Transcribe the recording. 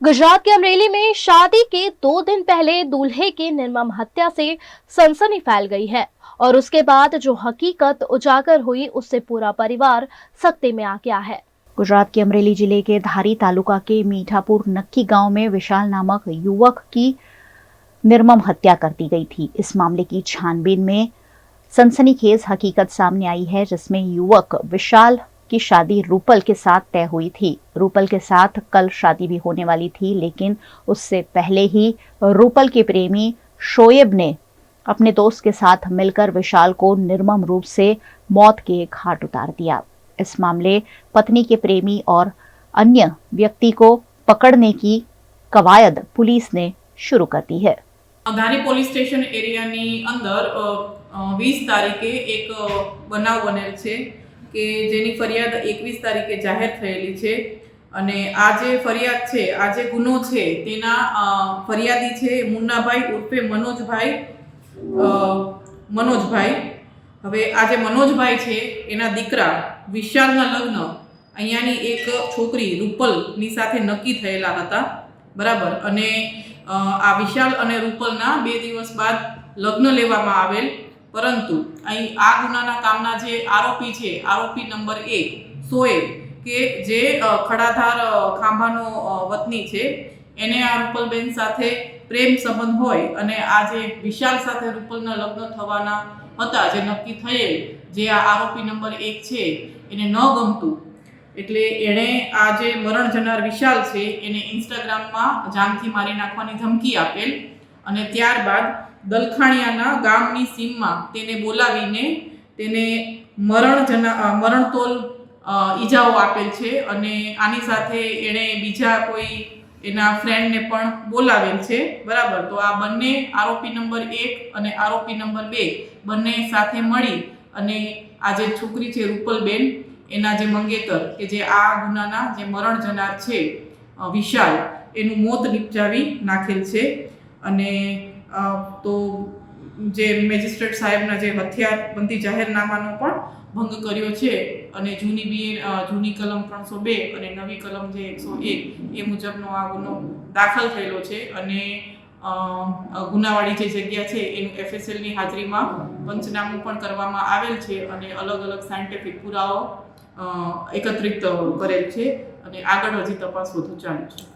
गुजरात के अमरेली में शादी के 2 दिन पहले दूल्हे की निर्मम हत्या से सनसनी फैल गई है और उसके बाद जो हकीकत उजागर हुई उससे पूरा परिवार सख्ते में आ गया है। गुजरात के अमरेली जिले के धारी तालुका के मीठापुर नक्की गांव में विशाल नामक युवक की निर्मम हत्या कर दी गई थी। इस मामले की छानबीन में सनसनीखेज हकीकत सामने आई है, जिसमें युवक विशाल की शादी रूपल के साथ तय हुई थी। रूपल के साथ कल शादी भी होने वाली थी, लेकिन उससे पहले ही रूपल के प्रेमी शोएब ने अपने दोस्त के साथ मिलकर विशाल को निर्मम रूप से मौत के घाट उतार दिया। इस मामले पत्नी के प्रेमी और अन्य व्यक्ति को पकड़ने की कवायद पुलिस ने शुरू कर दी है। धारी पोलीस स्टेशन एरियानी अंदर 20 तारीखे एक बनाव बनेल छे के जेनी फरियाद 21 तारीखे जाहिर थयेली छे अने आ जे फरियाद छे, आ जे गुनो छे तेना फरियादी छे मुन्नाभाई उर्फे मनोजभाई। हवे आ जे मनोजभाई छे एना दीकरा विशालना लग्न अहींयानी एक छोकरी रूपलनी साथे नक्की थयेला हता, बराबर। अने आ विशाल अने रूपलना 2 દિવસ बाद लग्न लेवामां आवेल, परंतु અહીં આ ગુનાના કામના જે આરોપી છે, આરોપી નંબર 1 સોએબ કે જે ખડાધાર ખાંભાનો વતની છે, એને આ રૂપલબેન સાથે પ્રેમ સંબંધ હોય અને આ જે વિશાલ સાથે રૂપલના લગ્ન થવાના હતા જે નક્કી થયેલ, જે આ આરોપી નંબર 1 છે એને ન ગમતું એટલે એણે આ જે મરણ જનાર વિશાલ છે એને ઇન્સ્ટાગ્રામમાં જાનથી મારી નાખવાની ધમકી આપેલ અને ત્યારબાદ દલખાણિયાના ગામની સીમમાં તેને બોલાવીને તેને મરણતોલ ઈજાઓ આપેલ છે અને આની સાથે એણે બીજા કોઈ એના ફ્રેન્ડને પણ બોલાવેલ છે, બરાબર। તો આ બંને આરોપી નંબર 1 અને આરોપી નંબર 2 બંને સાથે મળી અને આ જે છોકરી છે રૂપલબેન એના જે મંગેતર કે જે આ ગુનાના જે મરણ જનાર છે વિશાલ એનું મોત નિપજાવી નાખેલ છે અને તો જે મેજિસ્ટ્રેટ સાહેબના જે હથિયારબંધી જાહેરનામાનો પણ ભંગ કર્યો છે અને જૂની કલમ 302 અને નવી કલમ જે 101 એ મુજબનો આ ગુનો દાખલ થયેલો છે અને ગુનાવાળી જે જગ્યા છે એનું એફએસએલની હાજરીમાં પંચનામું પણ કરવામાં આવેલ છે અને અલગ અલગ સાયન્ટિફિક પુરાવો એકત્રિત કરેલ છે અને આગળ હજી તપાસ વધુ ચાલુ છે।